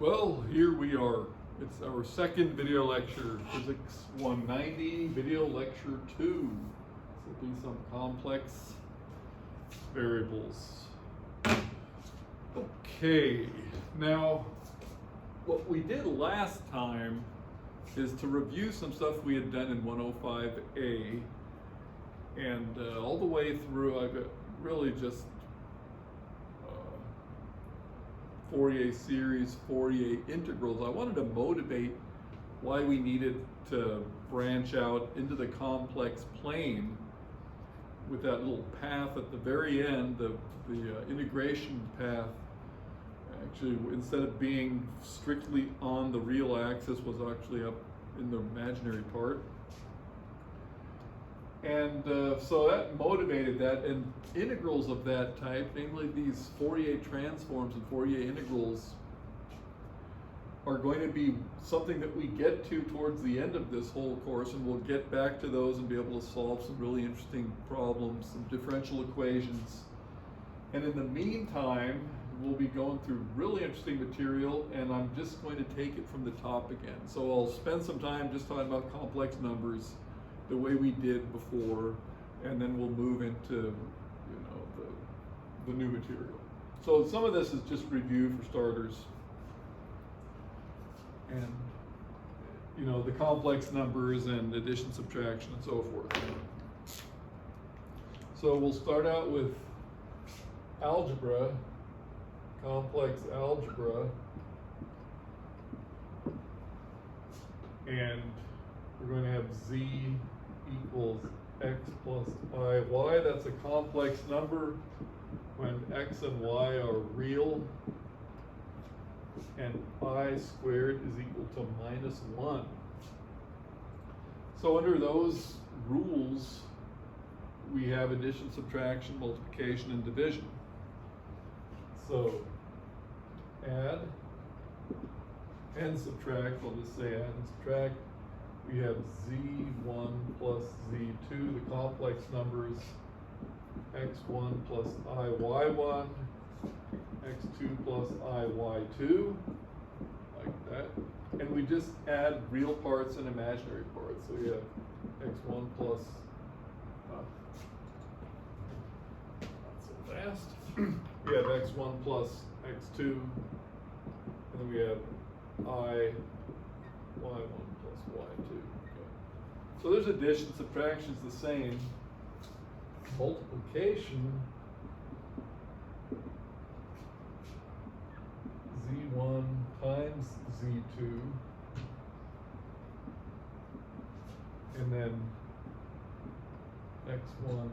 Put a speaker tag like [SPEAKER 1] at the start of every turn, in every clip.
[SPEAKER 1] Well, here we are. It's our second video lecture, Physics 190, video lecture 2. This will be some complex variables. Okay, now what we did last time is to review some stuff we had done in 105A, and all the way through I've really just Fourier series, Fourier integrals. I wanted to motivate why we needed to branch out into the complex plane with that little path at the very end, the integration path. Actually, instead of being strictly on the real axis, was actually up in the imaginary part. And so that motivated that, and integrals of that type, namely these Fourier transforms and Fourier integrals, are going to be something that we get to towards the end of this whole course, and we'll get back to those and be able to solve some really interesting problems, some differential equations. And in the meantime, we'll be going through really interesting material, and I'm just going to take it from the top again. So I'll spend some time just talking about complex numbers the way we did before, and then we'll move into, the new material. So some of this is just review for starters, and the complex numbers and addition, subtraction, and so forth. So we'll start out with algebra, complex algebra, and we're going to have z equals x plus y. That's a complex number when x and y are real, and I squared is equal to -1. So under those rules, we have addition, subtraction, multiplication, and division. So add and subtract, I'll just say add and subtract. We have z1 plus z2, the complex numbers, x1 plus iy1, x2 plus iy2, like that. And we just add real parts and imaginary parts. So we have x1 plus, not so fast, we have x1 plus x2, and then we have y1 plus y2. Okay. So there's addition, subtraction is the same. Multiplication, z1 times z2, and then x1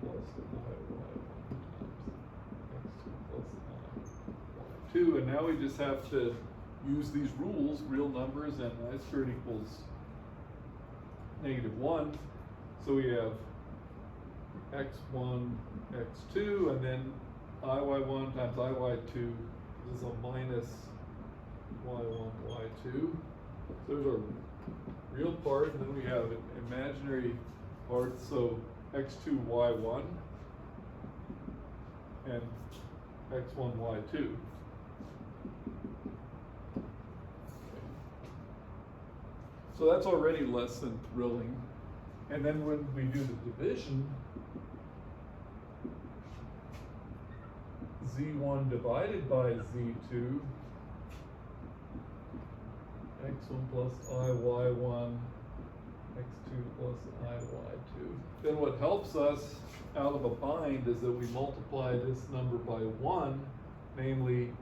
[SPEAKER 1] plus iy1 times x2 plus iy2, and now we just have to use these rules, real numbers, and I squared equals -1. So we have x1, x2, and then iy1 times iy2 is a minus y1, y2. So there's our real part, and then we have an imaginary part, so x2, y1, and x1, y2. So that's already less than thrilling. And then when we do the division, z1 divided by z2, x1 plus iy1, x2 plus iy2. Then what helps us out of a bind is that we multiply this number by 1, namely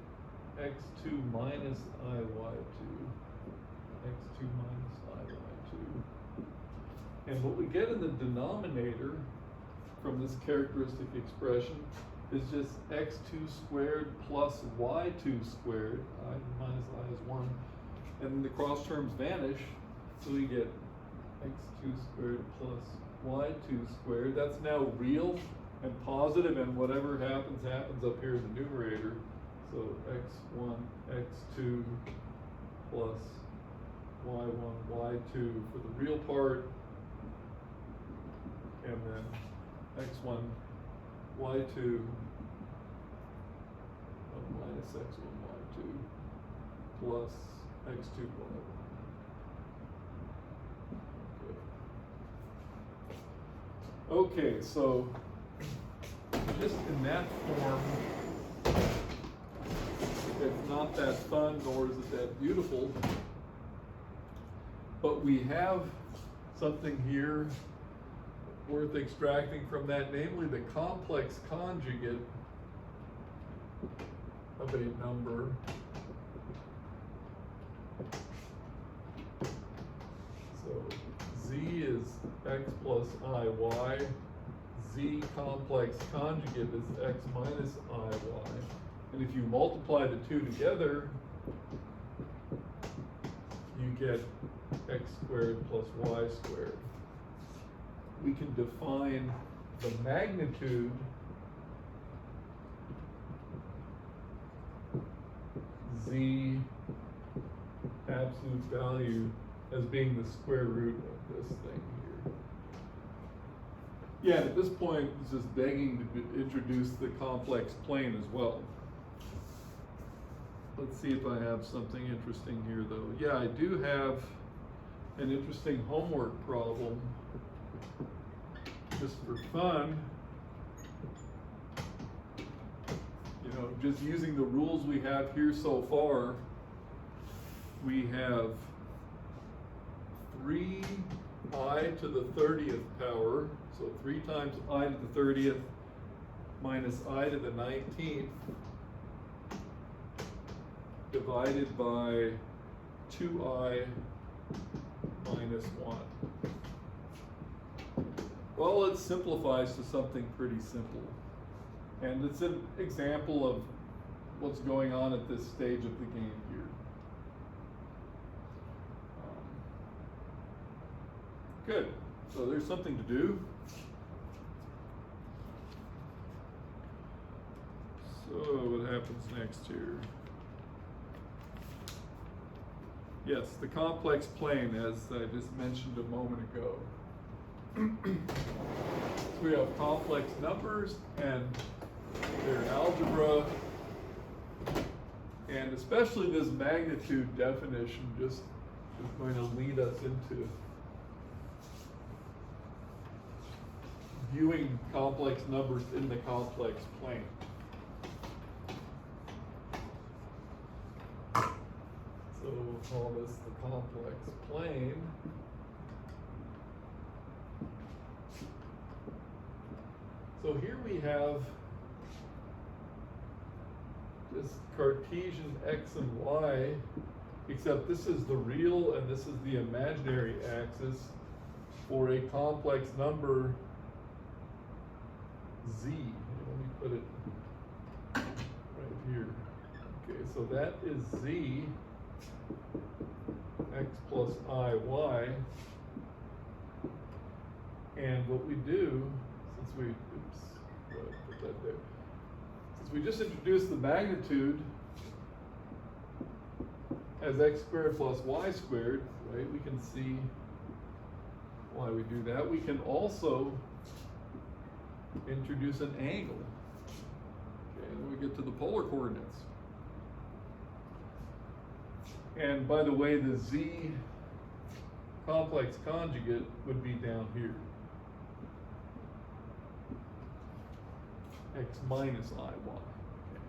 [SPEAKER 1] x2 minus iy2, x2 minus iy2. And what we get in the denominator from this characteristic expression is just x2 squared plus y2 squared. I minus I is 1. And the cross terms vanish, so we get x2 squared plus y2 squared. That's now real and positive, and whatever happens, happens up here in the numerator. So x1, x2 plus y1, y2 for the real part, and then x1, y2, minus x1, y2 plus x2, y1. Okay, so just in that form, it's not that fun, nor is it that beautiful. But we have something here worth extracting from that, namely the complex conjugate of a number so z is x plus iy, z complex conjugate is x minus iy, and if you multiply the two together, you get x squared plus y squared. We can define the magnitude z absolute value as being the square root of this thing here. Yeah, at this point, it's just begging to introduce the complex plane as well. Let's see if I have something interesting here, though. Yeah, I do have an interesting homework problem, just for fun. You know, just using the rules we have here so far, we have 3i to the 30th power, so 3 times I to the 30th minus I to the 19th divided by 2i minus 1. Well, it simplifies to something pretty simple. And it's an example of what's going on at this stage of the game here. Good. So there's something to do. So what happens next here? Yes, the complex plane, as I just mentioned a moment ago. So we have complex numbers and their algebra, and especially this magnitude definition just is going to lead us into viewing complex numbers in the complex plane. So we'll call this the complex plane. So here we have this Cartesian x and y, except this is the real and this is the imaginary axis for a complex number z. Let me put it right here. Okay, so that is z x plus iy, and what we do, since we put that there, since we just introduced the magnitude as x squared plus y squared, right? We can see why we do that. We can also introduce an angle. Okay, and then we get to the polar coordinates. And by the way, the z complex conjugate would be down here. X minus iy. Okay.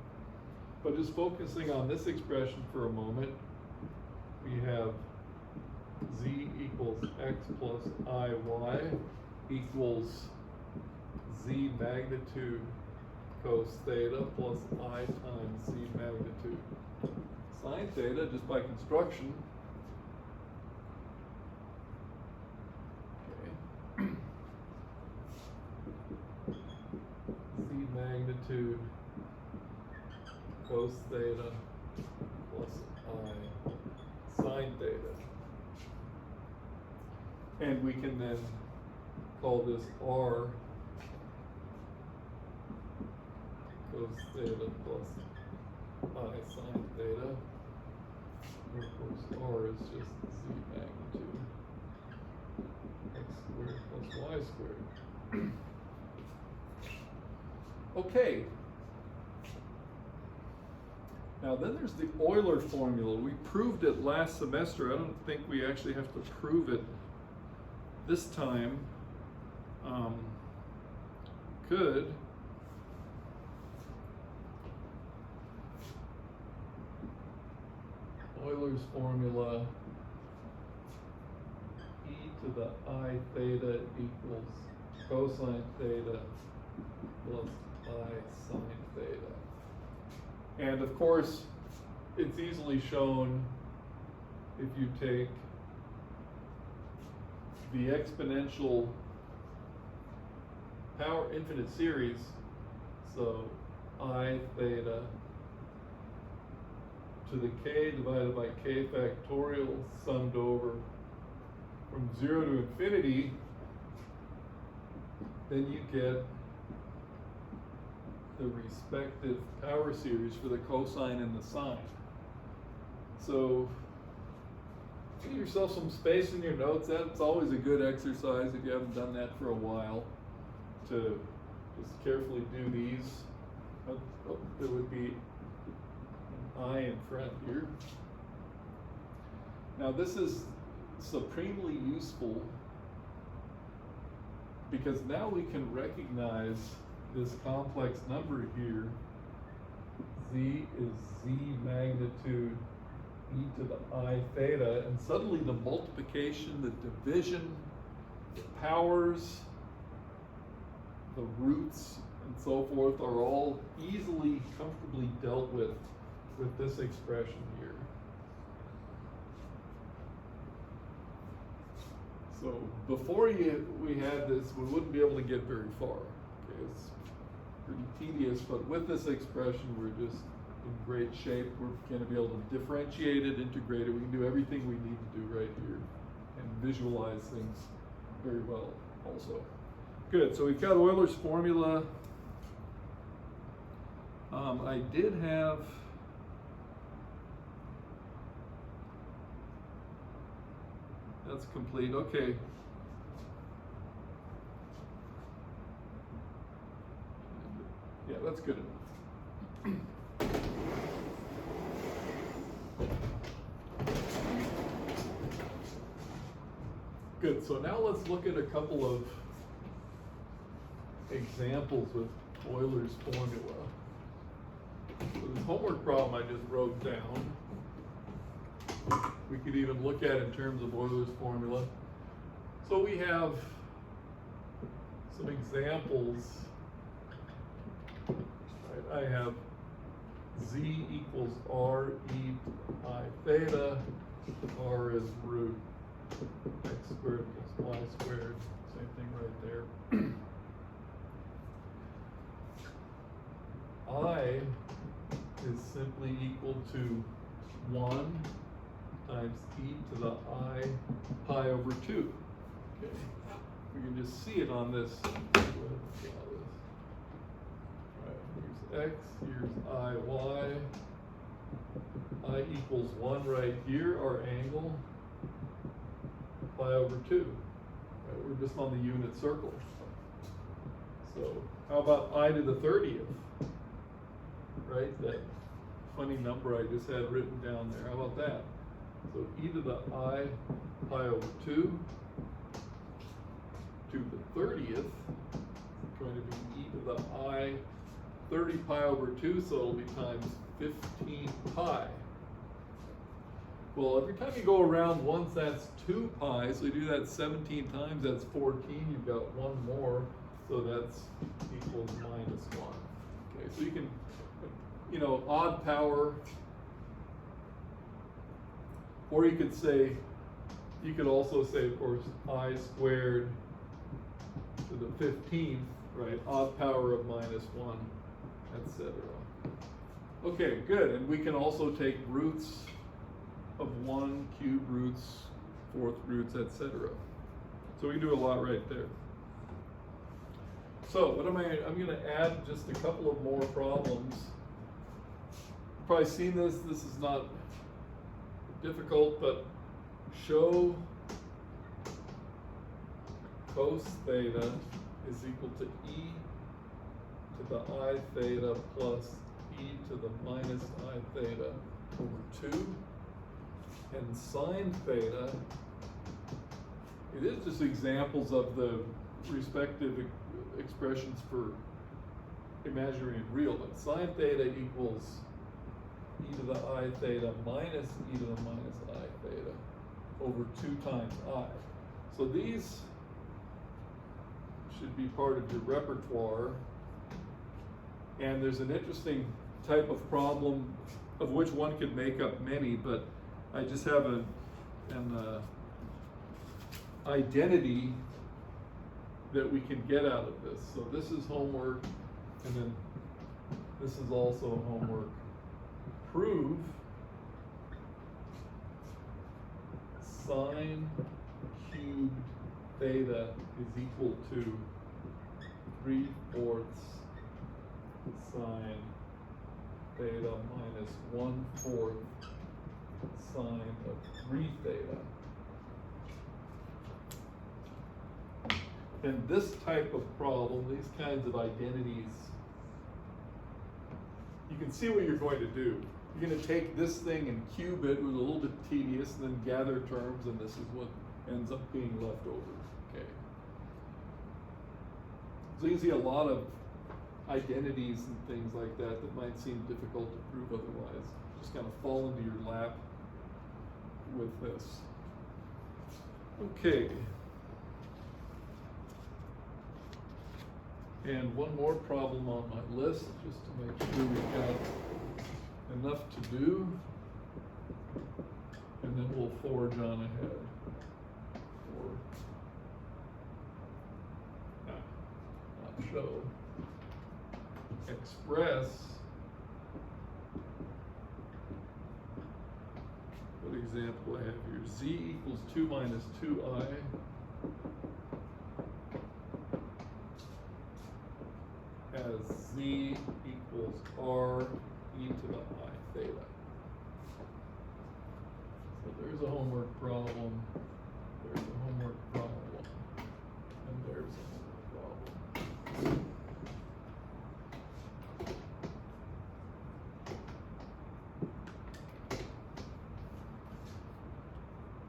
[SPEAKER 1] But just focusing on this expression for a moment, we have z equals x plus iy equals z magnitude cos theta plus I times z magnitude sine theta, just by construction. Okay. Z magnitude cos theta plus I sine theta. And we can then call this R cos theta plus I sine theta. And of course, R is just z magnitude x squared plus y squared. Okay. Now then there's the Eulers formula. We proved it last semester. I don't think we actually have to prove it this time. Could. Eulers formula, e to the I theta equals cosine theta plus I sine theta. And of course, it's easily shown if you take the exponential power infinite series, so I theta to the k divided by k factorial summed over from 0 to infinity, then you get the respective power series for the cosine and the sine. So give yourself some space in your notes. That's always a good exercise if you haven't done that for a while, to just carefully do these. There would be an I in front here. Now this is supremely useful because now we can recognize this complex number here. Z is Z magnitude e to the I theta, and suddenly the multiplication, the division, the powers, the roots, and so forth are all easily, comfortably dealt with this expression here. So before we had this, we wouldn't be able to get very far. Okay, it's pretty tedious, but with this expression, we're just in great shape. We're going to be able to differentiate it, integrate it. We can do everything we need to do right here and visualize things very well also. Good, so we've got Eulers formula. I did have that's complete. Okay. Yeah, that's good enough. Good, so now let's look at a couple of examples with Eulers formula. So this homework problem I just wrote down, we could even look at in terms of Eulers formula. So we have some examples. Right, I have Z equals R e to I theta. R is root x squared plus y squared. Same thing right there. I is simply equal to 1 times e to the I pi over 2. Okay, we can just see it on this. Here's x, here's I, y. I equals 1 right here, our angle, pi over 2. Right, we're just on the unit circle. So how about I to the 30th? Right, that funny number I just had written down there. How about that? So e to the I pi over 2 to the 30th is going to be e to the I 30 pi over 2, so it'll be times 15 pi. Well, every time you go around once, that's 2 pi, so you do that 17 times, that's 14. You've got one more, so that's equals minus 1. Okay, so you can, you know, odd power, or you could say, you could also say, of course, I squared to the 15th, right, odd power of minus 1, etc. Okay, good, and we can also take roots of 1, cube roots, fourth roots, etc. So we can do a lot right there. So what I'm going to add just a couple of more problems. You've probably seen this. This is not difficult, but show cos theta is equal to e to the I theta plus e to the minus I theta over 2. And sine theta, it is just examples of the respective expressions for imaginary and real, but sine theta equals e to the I theta minus e to the minus I theta over 2 times I. So these should be part of your repertoire. And there's an interesting type of problem of which one could make up many, but I just have an identity that we can get out of this. So this is homework, and then this is also homework. Prove sine cubed theta is equal to 3/4 sine theta minus 1/4 sine of 3 theta. And this type of problem, these kinds of identities, you can see what you're going to do. You're going to take this thing and cube it, with a little bit tedious, and then gather terms, and this is what ends up being left over. Okay. So you can see a lot of identities and things like that that might seem difficult to prove otherwise. Just kind of fall into your lap with this. Okay. And one more problem on my list, just to make sure we've got enough to do, and then we'll forge on ahead. Not show. Express. What example I have here? Z equals 2 minus 2I. As Z equals R e to the I theta. So there's a homework problem, there's a homework problem, and there's a homework problem.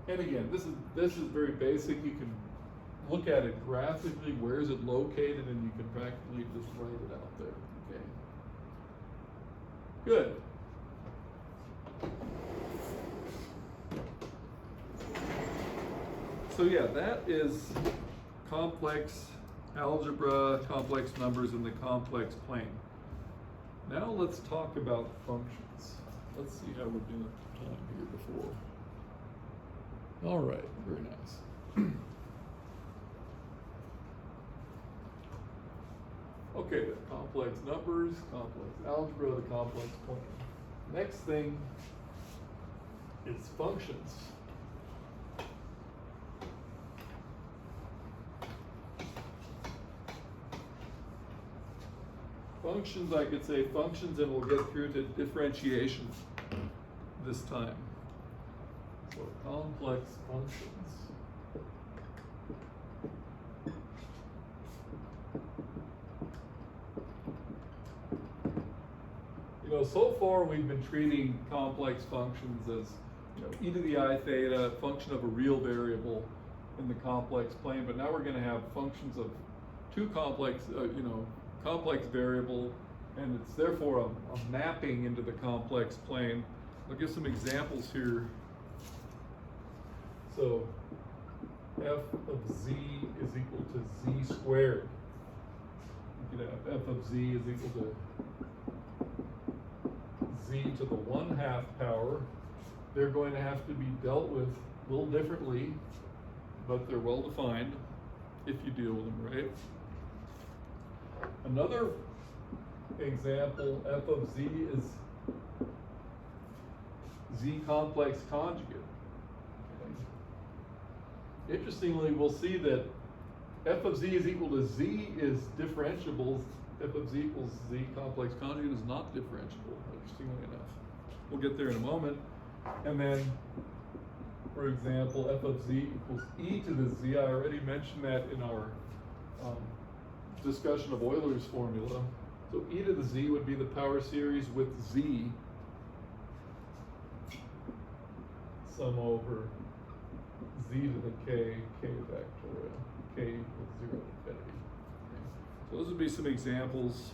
[SPEAKER 1] And again, this is very basic. You can look at it graphically, where is it located, and you can practically just write it out there, okay? Good. So yeah, that is complex algebra, complex numbers in the complex plane. Now let's talk about functions. Let's see how we're doing time here before. All right, very nice. Okay, the complex numbers, complex algebra, the complex plane. Next thing is functions. Functions, I could say functions, and we'll get through to differentiation this time. So complex functions. So far we've been treating complex functions as, e to the I theta, function of a real variable in the complex plane, but now we're going to have functions of two complex, complex variable, and it's therefore a mapping into the complex plane. I'll give some examples here. So f of z is equal to z squared. You could have f of z is equal to z to the 1/2 power. They're going to have to be dealt with a little differently, but they're well defined if you deal with them right. Another example, f of z is z complex conjugate. Okay. Interestingly, we'll see that f of z is equal to z is differentiable. F of z equals z complex conjugate is not differentiable, interestingly enough. We'll get there in a moment. And then, for example, f of z equals e to the z. I already mentioned that in our discussion of Eulers formula. So e to the z would be the power series with z sum over z to the k factorial, k equals 0 to infinity. Okay. So those would be some examples.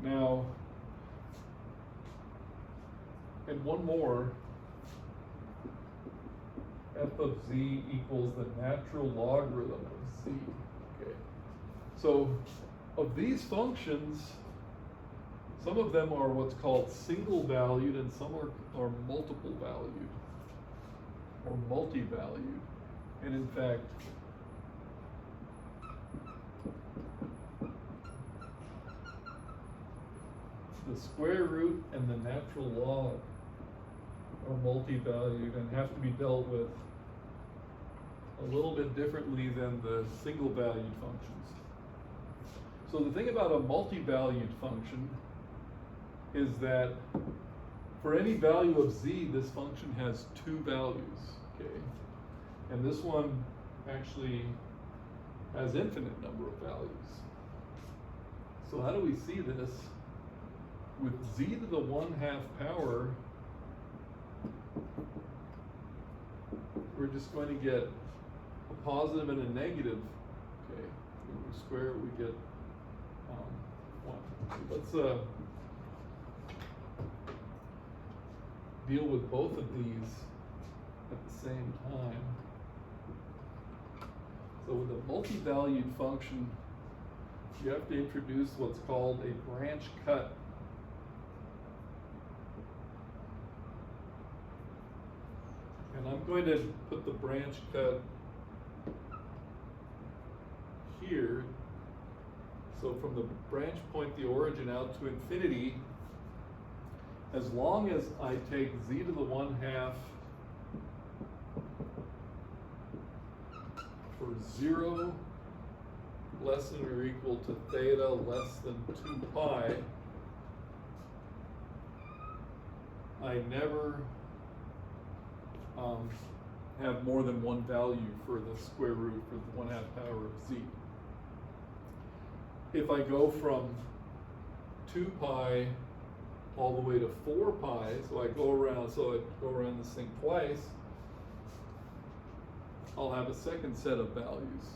[SPEAKER 1] Now, and one more, f of z equals the natural logarithm of z. Okay. So of these functions, some of them are what's called single valued and some are multiple valued or multi-valued. And in fact, the square root and the natural log are multi-valued and have to be dealt with a little bit differently than the single valued functions. So the thing about a multi-valued function is that for any value of z, this function has two values, okay? And this one actually has infinite number of values. So how do we see this? With z to the 1/2 power, we're just going to get a positive and a negative, okay? When we square it, we get 1. Let's deal with both of these at the same time. So with a multi-valued function, you have to introduce what's called a branch cut. And I'm going to put the branch cut here. So from the branch point, the origin out to infinity, as long as I take z to the 1/2 for 0 less than or equal to theta less than 2 pi, I never have more than one value for the square root for the 1/2 power of z. If I go from 2 pi all the way to 4 pi, so I go around this thing twice, I'll have a second set of values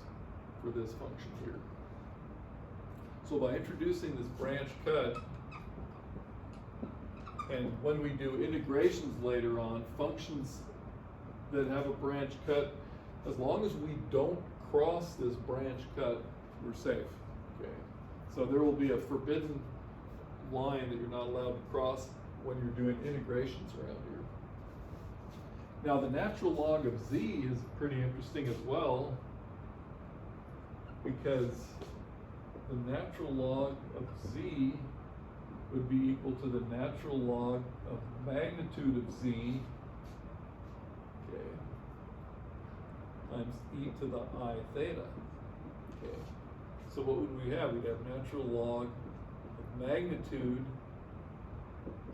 [SPEAKER 1] for this function here. So by introducing this branch cut, and when we do integrations later on, functions that have a branch cut, as long as we don't cross this branch cut, we're safe. Okay. So there will be a forbidden line that you're not allowed to cross when you're doing integrations around here. Now the natural log of z is pretty interesting as well, because the natural log of z would be equal to the natural log of magnitude of z, okay, times e to the I theta. Okay. So what would we have? We'd have natural log of magnitude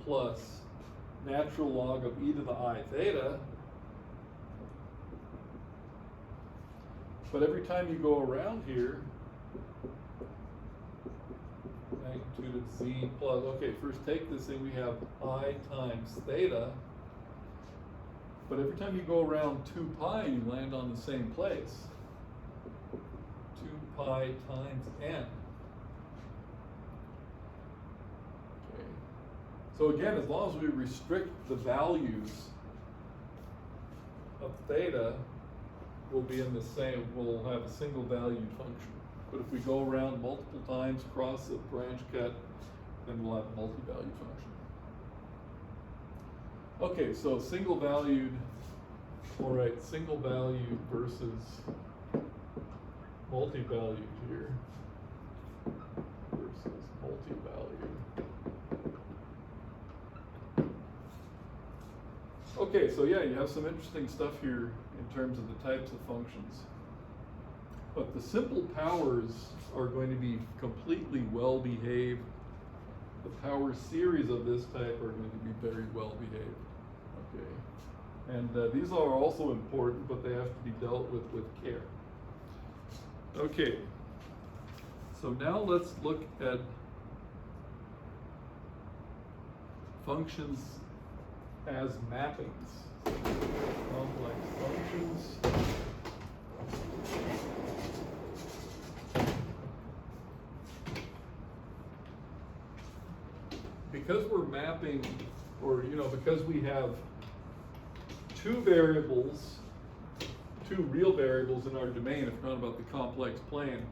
[SPEAKER 1] plus natural log of e to the I theta. But every time you go around here, magnitude of z plus, okay, first take this thing, we have I times theta. But every time you go around 2 pi, you land on the same place. 2 pi times n. Okay. So again, as long as we restrict the values of theta, we'll be in the same, we'll have a single valued function. But if we go around multiple times, cross the branch cut, then we'll have a multi-valued function. Okay, so single valued, all right, single valued versus multi-valued here, versus multi-valued. Okay, so yeah, you have some interesting stuff here in terms of the types of functions. But the simple powers are going to be completely well behaved. The power series of this type are going to be very well behaved. Okay, and these are also important, but they have to be dealt with care. Okay, So now let's look at functions as mappings. Complex functions. Because we're mapping, or because we have two variables, two real variables in our domain, if not about the complex plane,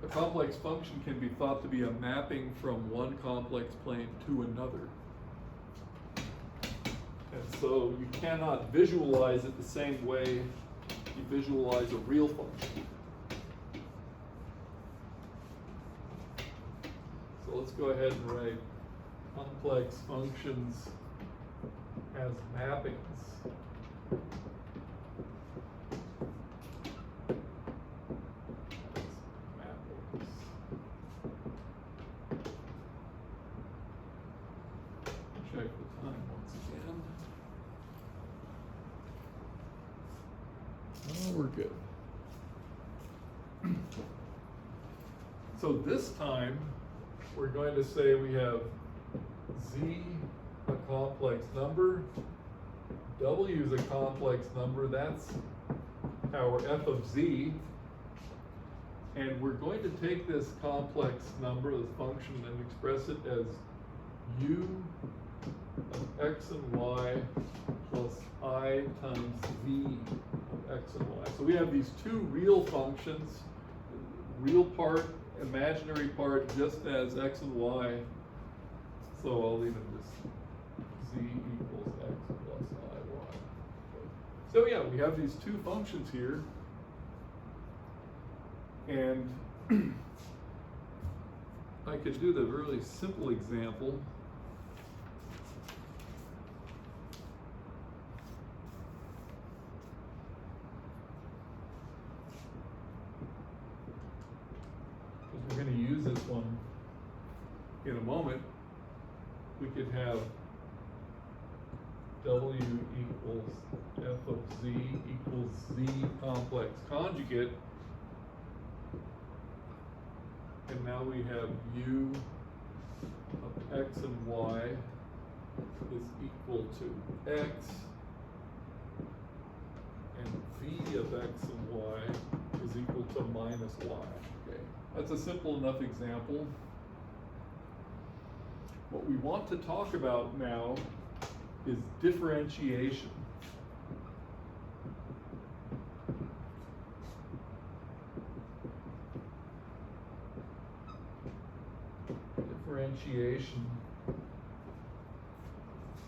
[SPEAKER 1] a complex function can be thought to be a mapping from one complex plane to another. And so you cannot visualize it the same way you visualize a real function. So let's go ahead and write complex functions as mappings. Check the time once again. Oh, we're good. So this time, we're going to say we have Z, a complex number, W is a complex number, that's our f of Z, and we're going to take this complex number, this function, and express it as U of X and Y plus I times V of X and Y. So we have these two real functions, real part, imaginary part, just as X and Y. So I'll leave it as Z equals X plus IY. So yeah, we have these two functions here. And I could do the really simple example. Because we're going to use this one in a moment. We could have W equals f of Z equals Z complex conjugate. And now we have U of X and Y is equal to X, and V of X and Y is equal to minus Y. Okay, that's a simple enough example. What we want to talk about now is differentiation. Differentiation.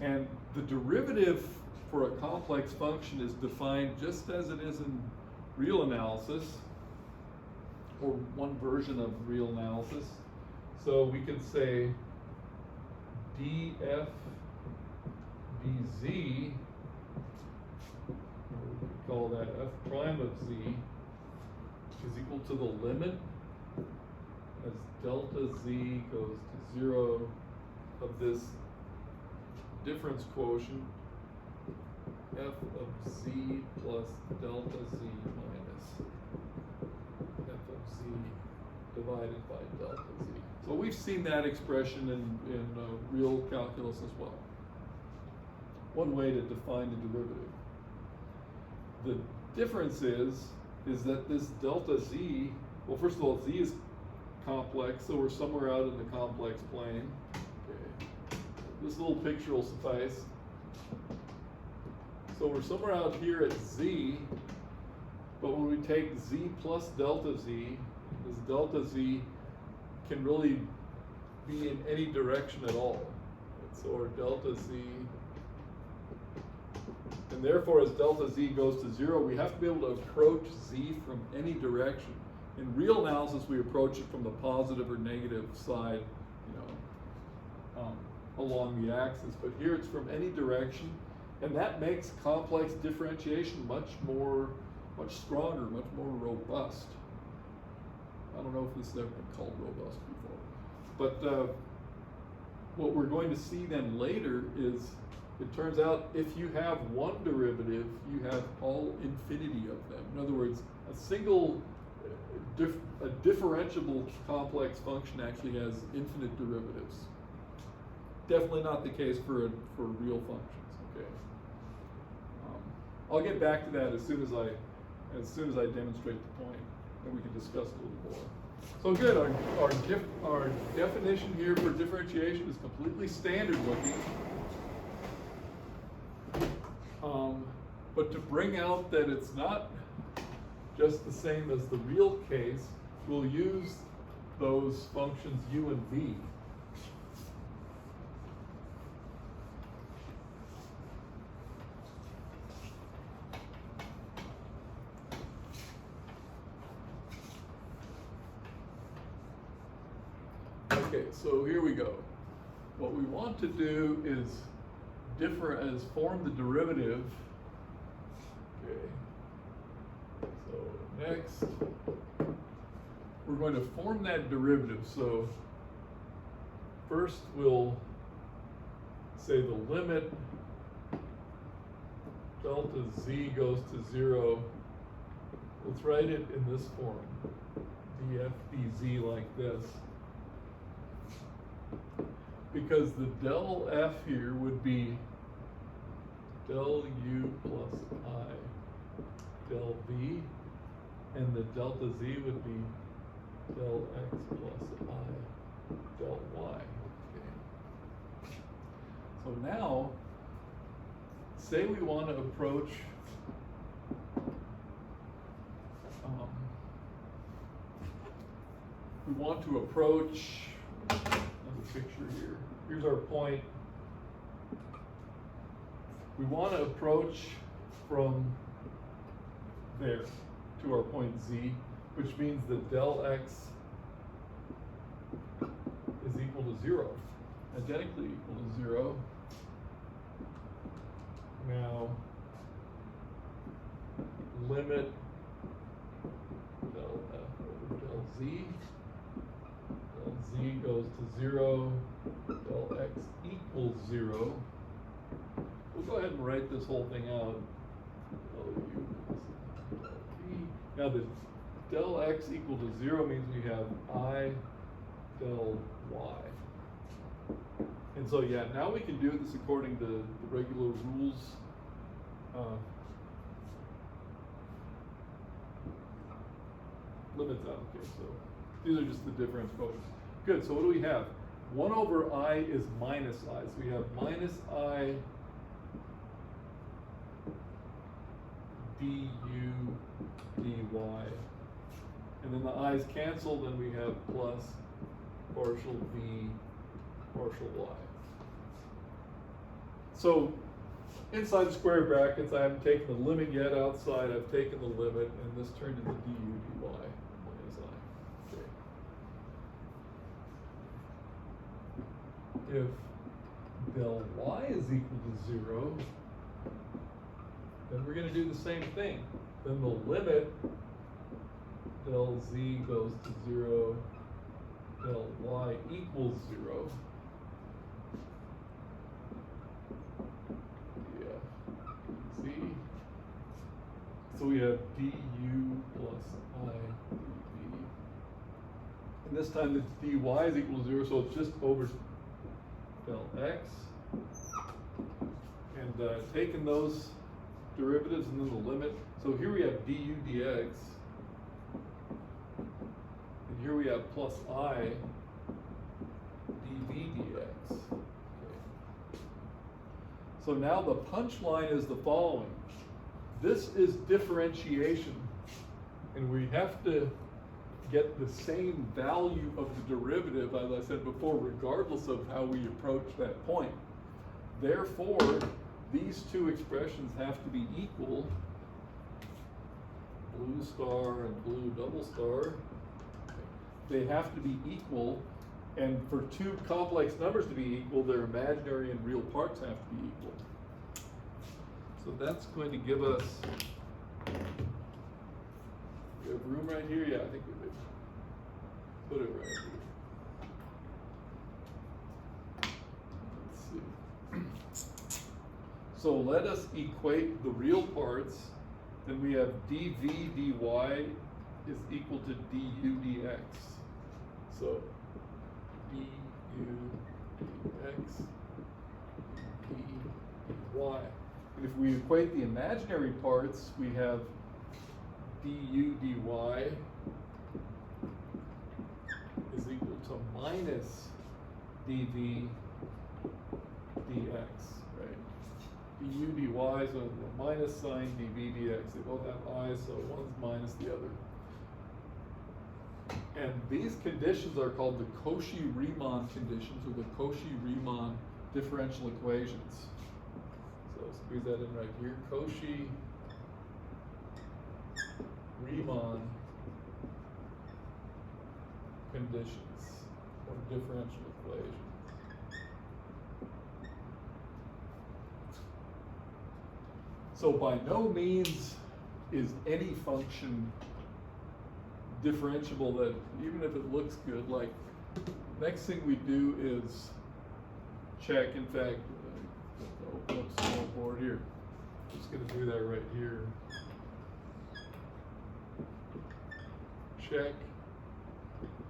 [SPEAKER 1] And the derivative for a complex function is defined just as it is in real analysis, or one version of real analysis. So we can say df dz, or we could call that f prime of z, is equal to the limit as delta z goes to 0 of this difference quotient f of z plus delta z minus f of z divided by delta z. So we've seen that expression in real calculus as well. One way to define the derivative. The difference is that this delta z, well, first of all, z is complex, so we're somewhere out in the complex plane. Okay. This little picture will suffice. So we're somewhere out here at z, but when we take z plus delta z, this delta z can really be in any direction at all. So our delta z, and therefore as delta z goes to 0, we have to be able to approach z from any direction. In real analysis, we approach it from the positive or negative side, along the axis. But here it's from any direction, and that makes complex differentiation much stronger, much more robust. I don't know if this has ever been called robust before. But what we're going to see then later is, it turns out if you have one derivative, you have all infinity of them. In other words, a single a differentiable complex function actually has infinite derivatives. Definitely not the case for real functions. Okay. I'll get back to that as soon as I demonstrate the point, and we can discuss it a little more. So good. Our definition here for differentiation is completely standard looking. But to bring out that it's not just the same as the real case, we'll use those functions u and v. Okay, so here we go. What we want to do is form the derivative. Okay. So next, we're going to form that derivative. So first we'll say the limit delta z goes to 0. Let's write it in this form, df dz like this. Because the del f here would be del u plus I del v, and the delta z would be del x plus I del y. Okay. So now, say we want to approach picture here. Here's our point. We want to approach from there to our point z, which means that del x is equal to 0, identically equal to 0. Now, limit del f over del z. Del z goes to 0, del x equals 0. We'll go ahead and write this whole thing out. Del u plus del v. Now the del x equal to 0 means we have I del y. And so yeah, now we can do this according to the regular rules. Limits out, okay, so these are just the difference functions. Good, so what do we have? 1 over I is minus I, so we have minus I du dy. And then the i's cancel, then we have plus partial v partial y. So inside the square brackets, I haven't taken the limit yet. Outside, I've taken the limit, and this turned into du dy minus I. Okay. If del y is equal to 0, then we're going to do the same thing. Then the limit del z goes to 0, del y equals 0. Yeah, z. So we have du plus I dv. And this time the dy is equal to 0, so it's just over del x. And taking those derivatives and then the limit. So here we have du dx. And here we have plus I dv dx. Okay. So now the punchline is the following. This is differentiation. And we have to get the same value of the derivative, as I said before, regardless of how we approach that point. Therefore, these two expressions have to be equal. Blue star and blue double star. They have to be equal, and for two complex numbers to be equal, their imaginary and real parts have to be equal. So that's going to give us, we have room right here? Yeah, I think we did. Put it right here. Let's see. So let us equate the real parts. Then we have dv dy is equal to du dx. So du dx d dy. And if we equate the imaginary parts, we have du dy is equal to minus dv dx, right? Du dy is a minus sign, dv dx. They both have I, so one's minus the other. And these conditions are called the Cauchy-Riemann conditions, or the Cauchy-Riemann differential equations. So squeeze that in right here. Cauchy-Riemann conditions, or differential equations. So by no means is any function differentiable that, even if it looks good, like, next thing we do is check, in fact, open up small board here. I'm just going to do that right here. Check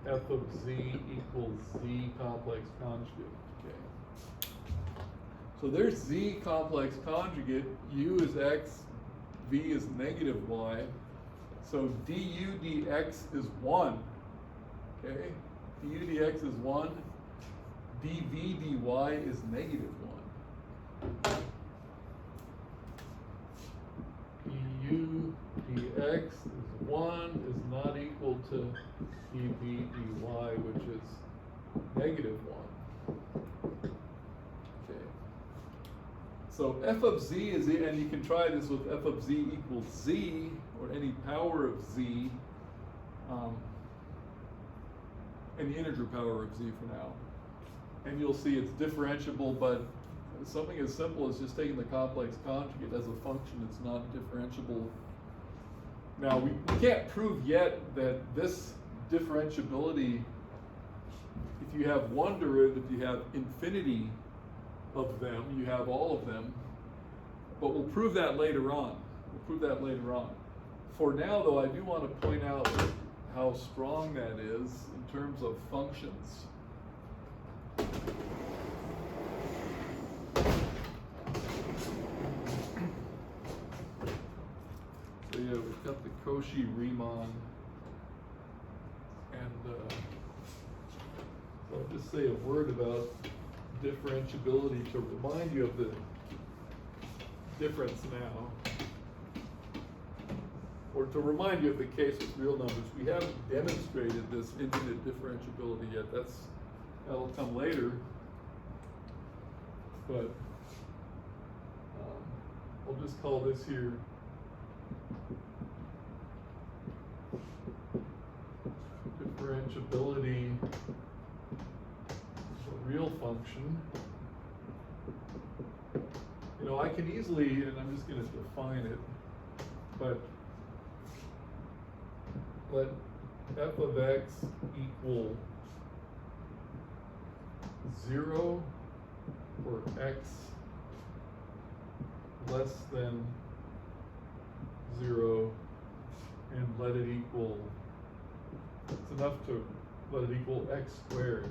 [SPEAKER 1] f of z equals z complex conjugate. Okay. So there's z complex conjugate. U is x, v is negative y. So du dx is 1. Okay? Du dx is 1. dv dy is negative 1. Du dx is 1 is not equal to dv dy, which is negative 1. Okay. So f of z is, and you can try this with f of z equals z, or any power of z, any integer power of z for now. And you'll see it's differentiable, but something as simple as just taking the complex conjugate as a function, it's not differentiable. Now, we can't prove yet that this differentiability, if you have one derivative, you have infinity of them, you have all of them, but we'll prove that later on. For now, though, I do want to point out how strong that is in terms of functions. So yeah, we've got the Cauchy-Riemann, and so I'll just say a word about differentiability to remind you of the difference now, or to remind you of the case with real numbers. We haven't demonstrated this infinite differentiability yet. That'll come later, but I'll just call this here differentiability of a real function. You know, I can easily, and I'm just going to define it, but let f of x equal 0 for x less than 0, and let it equal, it's enough to let it equal x squared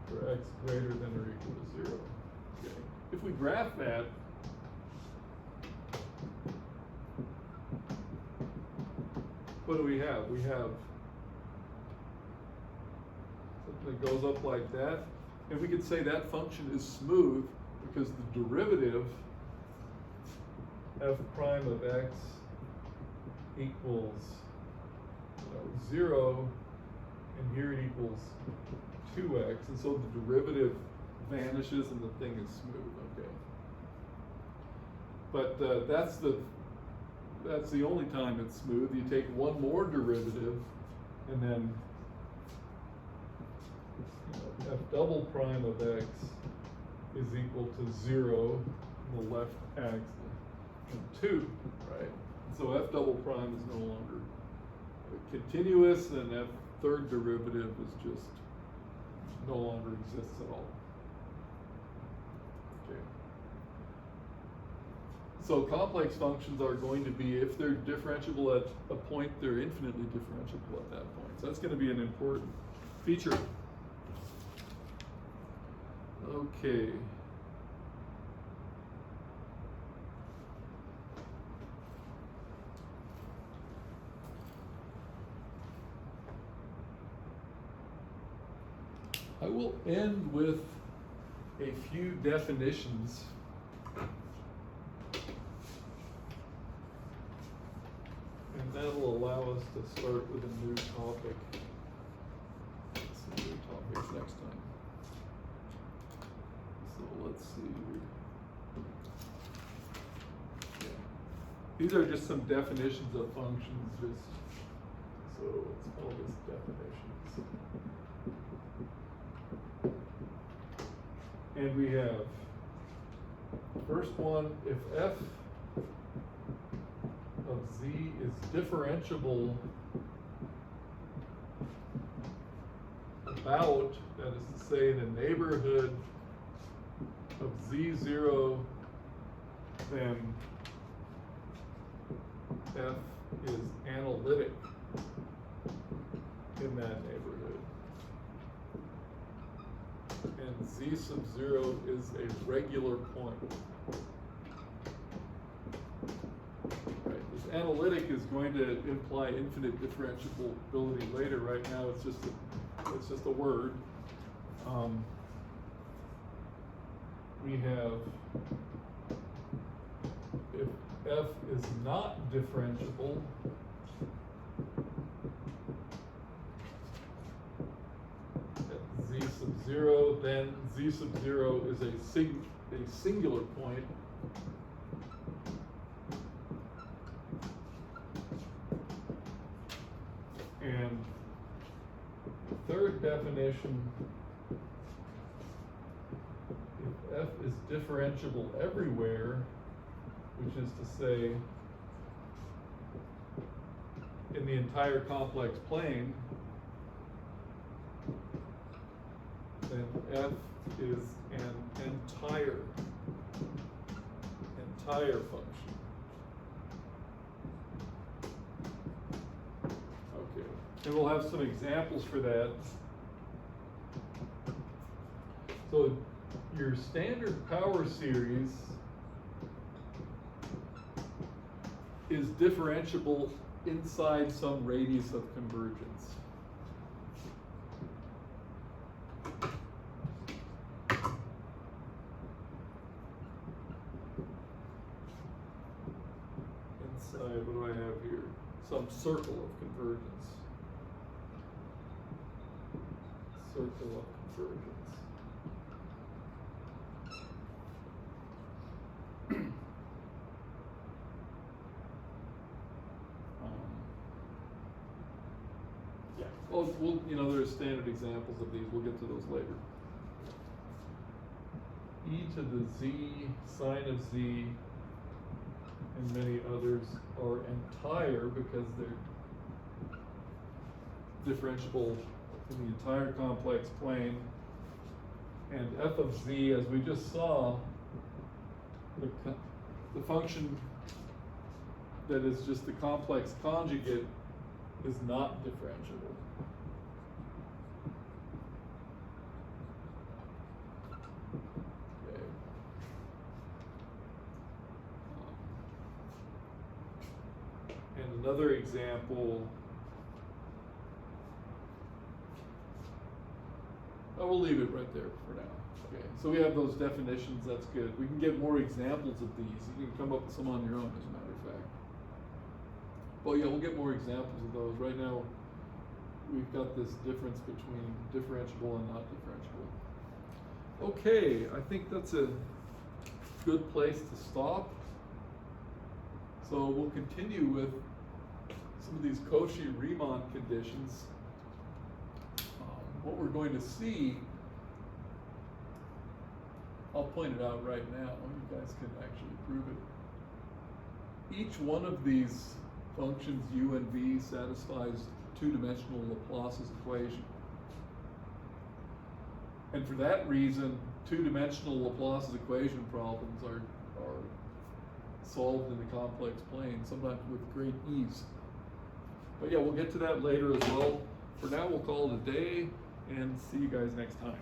[SPEAKER 1] for x greater than or equal to 0. Okay. If we graph that, what do we have? We have something that goes up like that. And we could say that function is smooth because the derivative f prime of x equals 0, and here it equals 2x, and so the derivative vanishes and the thing is smooth. Okay. But that's the only time it's smooth. You take one more derivative, and then f double prime of x is equal to 0 on the left axis, and 2, right? So f double prime is no longer continuous, and f third derivative is just no longer exists at all. Okay. So complex functions are going to be, if they're differentiable at a point, they're infinitely differentiable at that point. So that's going to be an important feature. Okay. I will end with a few definitions. And that'll allow us to start with a new topic. Some new topics next time. So let's see here. Yeah. These are just some definitions of functions, just so let's call this definitions. And we have, first one, if f of z is differentiable about, that is to say, in the neighborhood of z0, then f is analytic in that neighborhood. And z sub 0 is a regular point. Right. This analytic is going to imply infinite differentiability later. Right now, it's just a word. We have, if f is not differentiable, z sub 0, then z sub 0 is a singular point. And the third definition, if f is differentiable everywhere, which is to say in the entire complex plane, then f is an entire function. Okay, and we'll have some examples for that. So your standard power series is differentiable inside some radius of convergence. Inside, what do I have here? Some circle of convergence. Circle of convergence. Well, you know, there's standard examples of these. We'll get to those later. E to the z, sine of z, and many others are entire because they're differentiable in the entire complex plane. And f of z, as we just saw, the function that is just the complex conjugate is not differentiable. Okay. And another example, we'll leave it right there for now. Okay, so we have those definitions, that's good. We can get more examples of these. You can come up with some on your own, as a matter of fact. Well, yeah, we'll get more examples of those. Right now, we've got this difference between differentiable and not differentiable. Okay, I think that's a good place to stop. So we'll continue with some of these Cauchy-Riemann conditions. What we're going to see, I'll point it out right now. You guys can actually prove it. Each one of these functions, u and v, satisfies two-dimensional Laplace's equation. And for that reason, two-dimensional Laplace's equation problems are solved in the complex plane, sometimes with great ease. But yeah, we'll get to that later as well. For now, we'll call it a day, and see you guys next time.